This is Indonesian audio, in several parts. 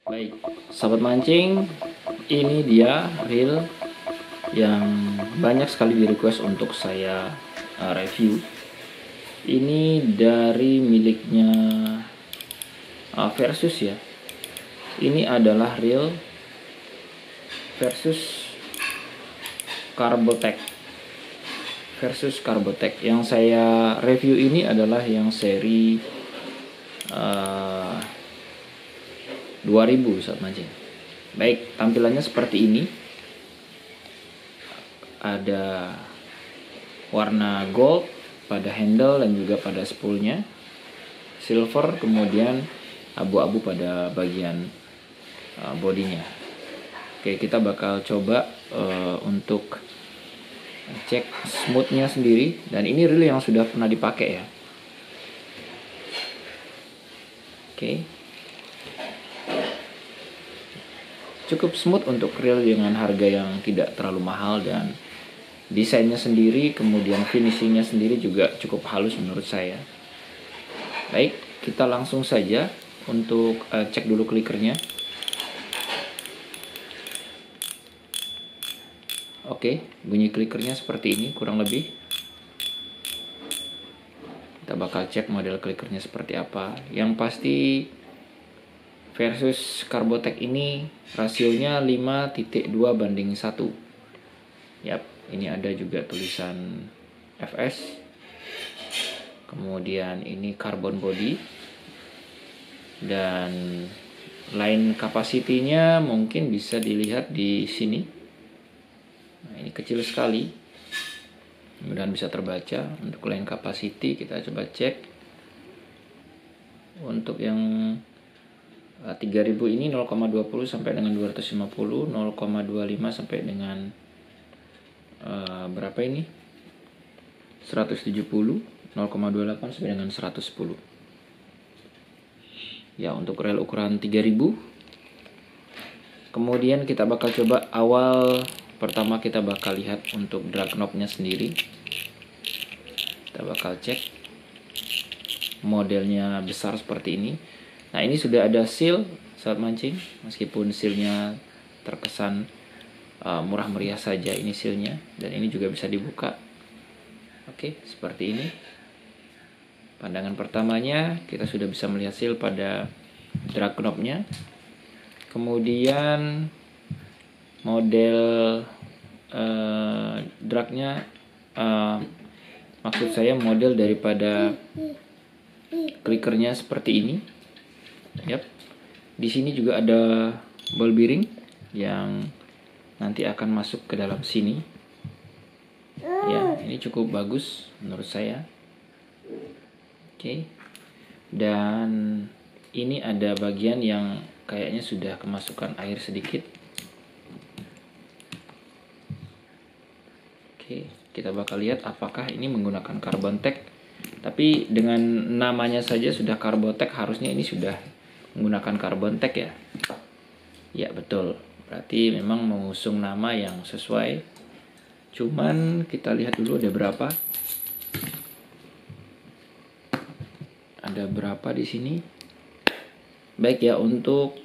Baik, sahabat mancing, ini dia reel yang banyak sekali di request untuk saya review. Ini dari miliknya Versus ya. Ini adalah reel Versus Carbotech. Yang saya review ini adalah yang seri 2000 saat mancing. Baik, tampilannya seperti ini. Ada warna gold pada handle dan juga pada spoolnya, silver, kemudian abu-abu pada bagian bodinya. Oke, kita bakal coba untuk cek smoothnya sendiri, dan ini reel yang sudah pernah dipakai ya. Oke, cukup smooth untuk reel dengan harga yang tidak terlalu mahal, dan desainnya sendiri, kemudian finishingnya sendiri juga cukup halus menurut saya. Baik, kita langsung saja untuk cek dulu klikernya. Oke, bunyi klikernya seperti ini kurang lebih. Kita bakal cek model klikernya seperti apa. Yang pasti Versus Carbotech ini rasionya 5:2:1. Yap, ini ada juga tulisan FS. Kemudian ini carbon body. Dan line capacity-nya mungkin bisa dilihat di sini. Nah, ini kecil sekali. Mudah-mudahan bisa terbaca. Untuk line capacity kita coba cek. Untuk yang 3000 ini 0,20 sampai dengan 250, 0,25 sampai dengan berapa ini? 170, 0,28 sampai dengan 110. Ya, untuk reel ukuran 3000. Kemudian kita bakal coba pertama kita bakal lihat untuk drag knob-nya sendiri. Kita bakal cek modelnya besar seperti ini. Nah, ini sudah ada seal saat mancing, meskipun sealnya terkesan murah meriah saja ini sealnya, dan ini juga bisa dibuka. Oke, seperti ini. Pandangan pertamanya kita sudah bisa melihat seal pada drag knob-nya. Kemudian model dragnya, maksud saya model daripada klikernya seperti ini. Yap. Di sini juga ada ball bearing yang nanti akan masuk ke dalam sini. Ya, ini cukup bagus menurut saya. Oke. Dan ini ada bagian yang kayaknya sudah kemasukan air sedikit. Oke, kita bakal lihat apakah ini menggunakan Carbotech. Tapi dengan namanya saja sudah Carbotech, harusnya ini sudah menggunakan Carbotech ya. Ya, betul. Berarti memang mengusung nama yang sesuai. Cuman kita lihat dulu ada berapa. Ada berapa di sini? Baik ya, untuk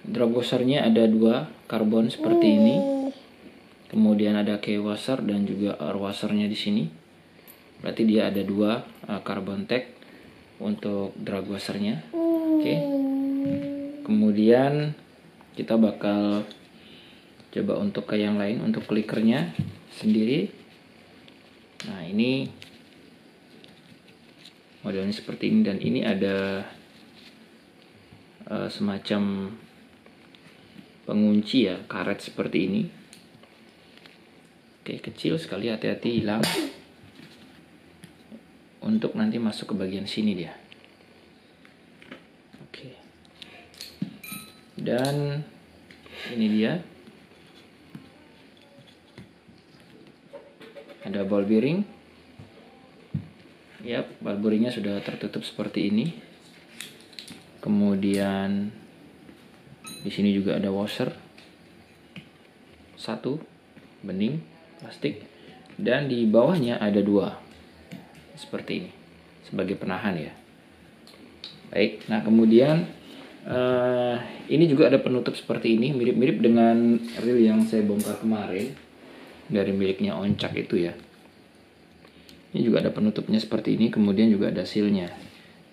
drag washer-nya ada 2 karbon seperti ini. Kemudian ada key washer dan juga air washer-nya di sini. Berarti dia ada 2 Carbotech untuk drag washer-nya. Oke. Kemudian kita bakal coba untuk ke yang lain, untuk klikernya sendiri. Nah, ini modelnya seperti ini, dan ini ada semacam pengunci ya, karet seperti ini. Oke, kecil sekali, hati-hati hilang. Untuk nanti masuk ke bagian sini dia. Oke. Dan ini dia. Ada ball bearing. Yap, ball bearingnya sudah tertutup seperti ini. Kemudian di sini juga ada washer. 1 bening plastik, dan di bawahnya ada 2 seperti ini sebagai penahan ya. Baik, nah kemudian ini juga ada penutup seperti ini, mirip-mirip dengan reel yang saya bongkar kemarin dari miliknya Oncak itu ya. Ini juga ada penutupnya seperti ini, kemudian juga ada sealnya.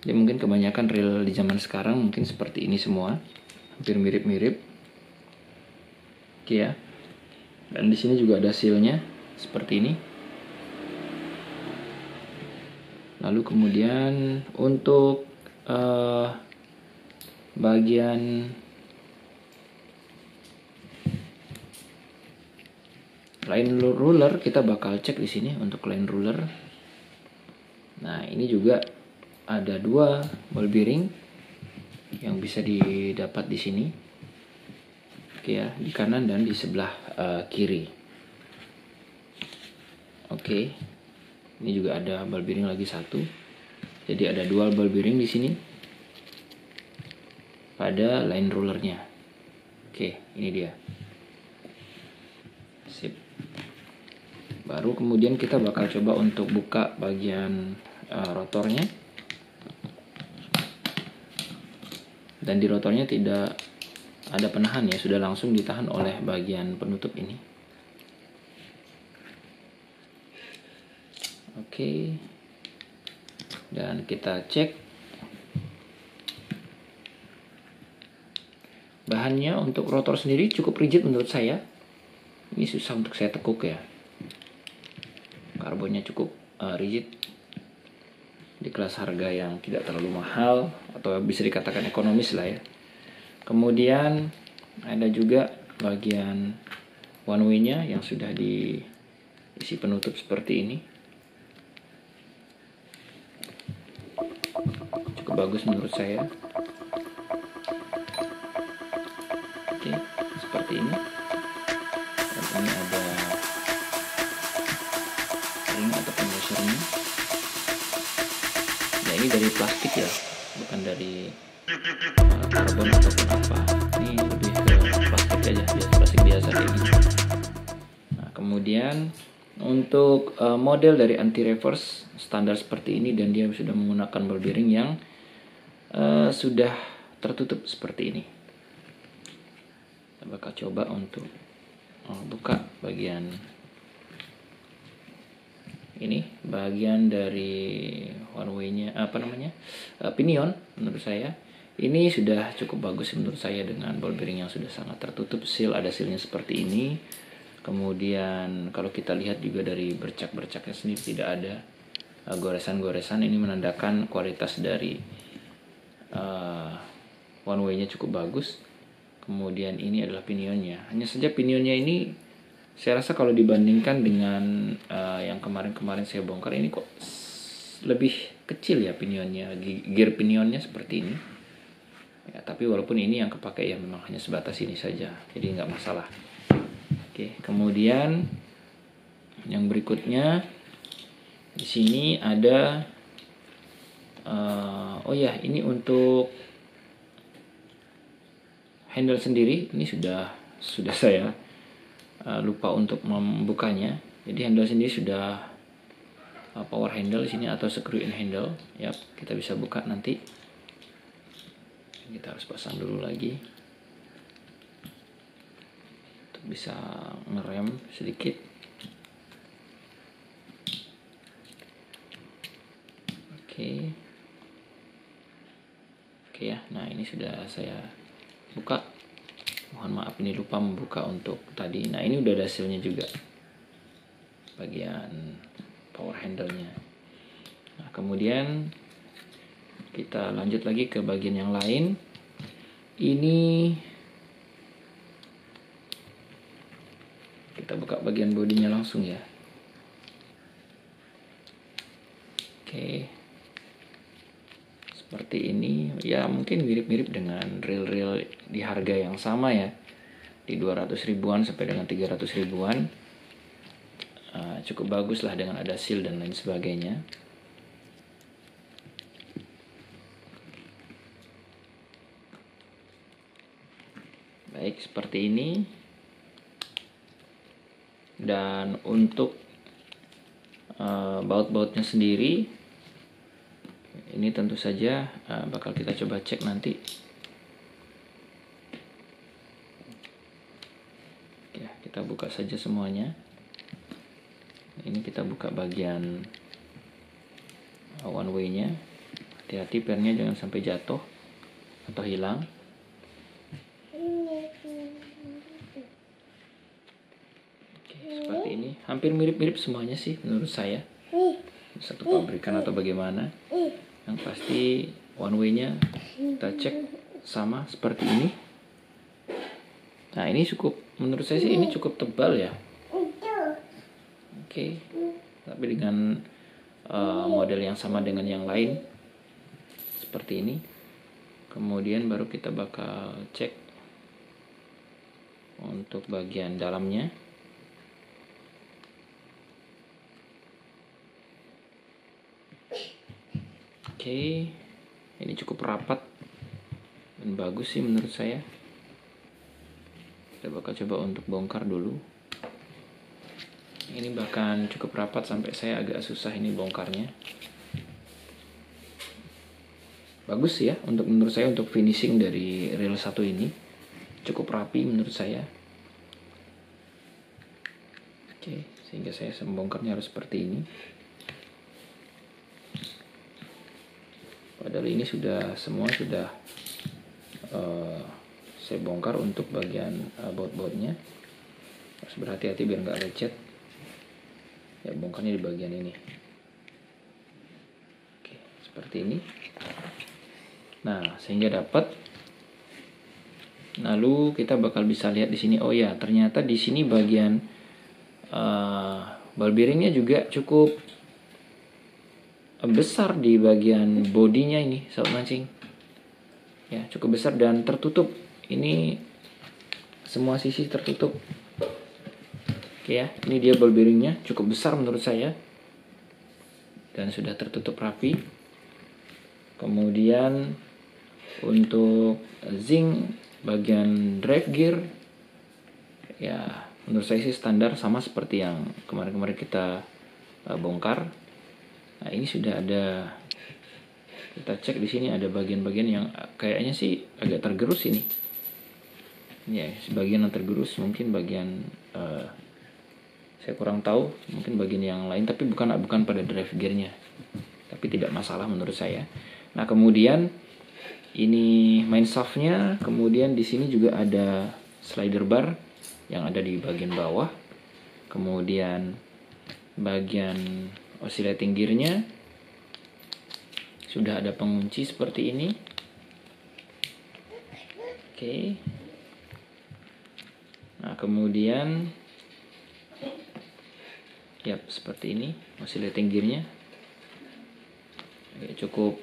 Jadi mungkin kebanyakan reel di zaman sekarang mungkin seperti ini semua, hampir mirip-mirip. Oke ya. Dan di sini juga ada sealnya seperti ini. Lalu kemudian untuk bagian line ruler kita bakal cek di sini untuk line ruler. Nah, ini juga ada 2 ball bearing yang bisa didapat di sini. Oke ya, di kanan dan di sebelah kiri. Oke. Ini juga ada ball bearing lagi 1. Jadi ada dual ball bearing di sini pada line rulernya. Oke, ini dia. Sip. Baru kemudian kita bakal coba untuk buka bagian rotornya. Dan di rotornya tidak ada penahan ya, sudah langsung ditahan oleh bagian penutup ini. Oke. Dan kita cek bahannya untuk rotor sendiri cukup rigid menurut saya. Ini susah untuk saya tekuk ya. Karbonnya cukup rigid di kelas harga yang tidak terlalu mahal atau bisa dikatakan ekonomis lah ya. Kemudian ada juga bagian one way-nya yang sudah diisi penutup seperti ini. Cukup bagus menurut saya. Oke, seperti ini. Dan ini ada ring atau measure-nya. Nah, ini dari plastik ya, bukan dari karbon ataupun apa. Ini lebih ke plastik aja, plastik biasa kayak gini. Nah, kemudian untuk model dari anti reverse standar seperti ini, dan dia sudah menggunakan ball bearing yang sudah tertutup seperti ini. Kita bakal coba untuk buka bagian ini, bagian dari one way-nya pinion. Menurut saya ini sudah cukup bagus menurut saya dengan ball bearing yang sudah sangat tertutup. Ada sealnya seperti ini. Kemudian kalau kita lihat juga dari bercak-bercaknya sendiri tidak ada goresan-goresan. Ini menandakan kualitas dari one way-nya cukup bagus. Kemudian ini adalah pinionnya. Hanya saja pinionnya ini saya rasa kalau dibandingkan dengan yang kemarin-kemarin saya bongkar, ini kok lebih kecil ya pinionnya, gear pinionnya seperti ini. Ya, tapi walaupun ini yang kepakai ya memang hanya sebatas ini saja, jadi nggak masalah. Oke, kemudian yang berikutnya di sini ada ini untuk handle sendiri. Ini sudah saya lupa untuk membukanya. Jadi handle sendiri sudah power handle di sini atau screw in handle. Ya, kita bisa buka nanti. Kita harus pasang dulu lagi untuk bisa ngerem sedikit. Oke ya. Nah, ini sudah saya buka. Mohon maaf ini lupa membuka untuk tadi. Nah, ini udah ada hasilnya juga, bagian power handle-nya. Nah, kemudian kita lanjut lagi ke bagian yang lain. Ini kita buka bagian bodinya langsung ya. Oke, seperti ini ya, mungkin mirip-mirip dengan reel-reel di harga yang sama ya, di 200 ribuan sampai dengan 300 ribuan. Cukup bagus lah dengan ada seal dan lain sebagainya. Baik, seperti ini. Dan untuk baut-bautnya sendiri, ini Ini tentu saja bakal kita coba cek nanti. Ya, kita buka saja semuanya. Ini kita buka bagian one way-nya. Hati-hati pennya jangan sampai jatuh atau hilang. Oke, seperti ini. Hampir mirip-mirip semuanya sih menurut saya. Satu pabrikan atau bagaimana. Yang pasti one way-nya kita cek sama seperti ini. Nah, ini cukup, menurut saya sih ini cukup tebal ya. Oke, tapi dengan model yang sama dengan yang lain seperti ini. Kemudian baru kita bakal cek untuk bagian dalamnya. Oke, ini cukup rapat dan bagus sih menurut saya. Kita bakal coba untuk bongkar dulu. Ini bahkan cukup rapat sampai saya agak susah ini bongkarnya. Bagus ya menurut saya untuk finishing dari reel 1 ini. Cukup rapi menurut saya. Oke, sehingga saya membongkarnya harus seperti ini. Padahal ini semua sudah saya bongkar untuk bagian baut-bautnya. Harus berhati-hati biar nggak lecet. Ya, bongkarnya di bagian ini. Oke, seperti ini. Nah, sehingga dapat. Lalu kita bakal bisa lihat di sini. Oh ya, ternyata di sini bagian ball bearingnya juga cukup besar di bagian bodinya ini, sobat mancing. Ya, cukup besar dan tertutup. Ini semua sisi tertutup. Oke ya, ini dia ball bearingnya cukup besar menurut saya. Dan sudah tertutup rapi. Kemudian untuk zinc bagian drive gear, ya menurut saya sih standar sama seperti yang kemarin-kemarin kita bongkar. Nah, ini sudah ada, kita cek di sini ada bagian-bagian yang kayaknya sih agak tergerus ini. Ya, sebagian yang tergerus, mungkin bagian saya kurang tahu, mungkin bagian yang lain, tapi bukan pada drive gearnya. Tapi tidak masalah menurut saya. Nah, kemudian ini main shaftnya, kemudian di sini juga ada slider bar yang ada di bagian bawah. Kemudian bagian oscillating gearnya sudah ada pengunci seperti ini. Oke. Nah, kemudian ya seperti ini oscillating gearnya. Oke, cukup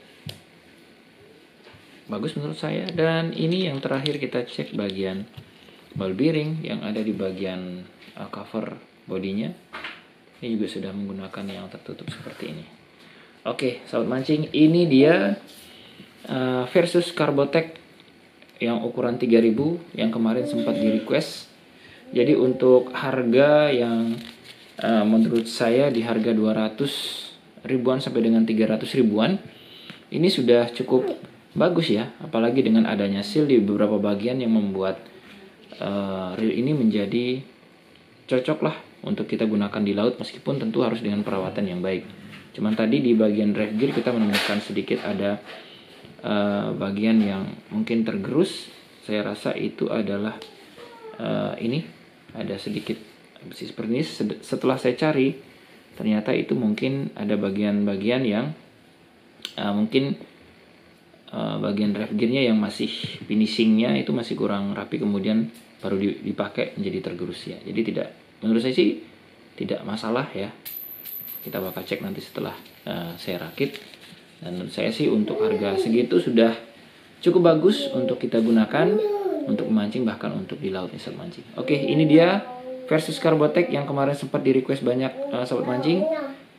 bagus menurut saya. Dan ini yang terakhir kita cek bagian ball bearing yang ada di bagian cover bodinya. Ini juga sudah menggunakan yang tertutup seperti ini. Oke, sahabat mancing, ini dia Versus Carbotech yang ukuran 3000 yang kemarin sempat di request. Jadi untuk harga yang menurut saya di harga 200 ribuan sampai dengan 300 ribuan, ini sudah cukup bagus ya. Apalagi dengan adanya seal di beberapa bagian yang membuat reel ini menjadi cocok lah untuk kita gunakan di laut, meskipun tentu harus dengan perawatan yang baik. Cuman tadi di bagian drive gear kita menemukan sedikit ada bagian yang mungkin tergerus. Saya rasa itu adalah ini ada sedikit besi seperti ini. Setelah saya cari, ternyata itu mungkin ada bagian-bagian yang mungkin bagian drive gearnya yang masih finishingnya itu masih kurang rapi, kemudian baru dipakai menjadi tergerus ya. Jadi tidak, menurut saya sih tidak masalah ya. Kita bakal cek nanti setelah saya rakit. Dan menurut saya sih untuk harga segitu sudah cukup bagus untuk kita gunakan untuk memancing, bahkan untuk di laut nih sobat mancing. Oke, ini dia Versus Carbotech yang kemarin sempat di request banyak sobat mancing,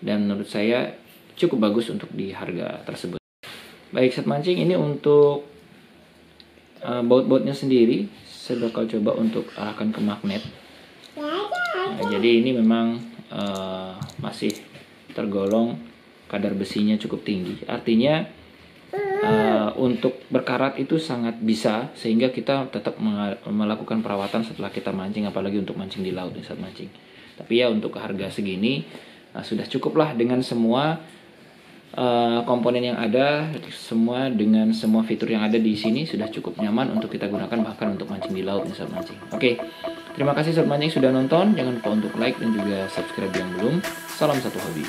dan menurut saya cukup bagus untuk di harga tersebut. Baik sobat mancing, ini untuk baut-bautnya sendiri saya bakal coba untuk arahkan ke magnet. Nah, jadi ini memang masih tergolong kadar besinya cukup tinggi. Artinya untuk berkarat itu sangat bisa, sehingga kita tetap melakukan perawatan setelah kita mancing, apalagi untuk mancing di laut saat mancing. Tapi ya untuk harga segini sudah cukuplah dengan semua komponen yang ada, semua dengan semua fitur yang ada di sini sudah cukup nyaman untuk kita gunakan, bahkan untuk mancing di laut saat mancing. Oke, terima kasih sobat mancing sudah nonton. Jangan lupa untuk like dan juga subscribe yang belum. Salam satu hobi.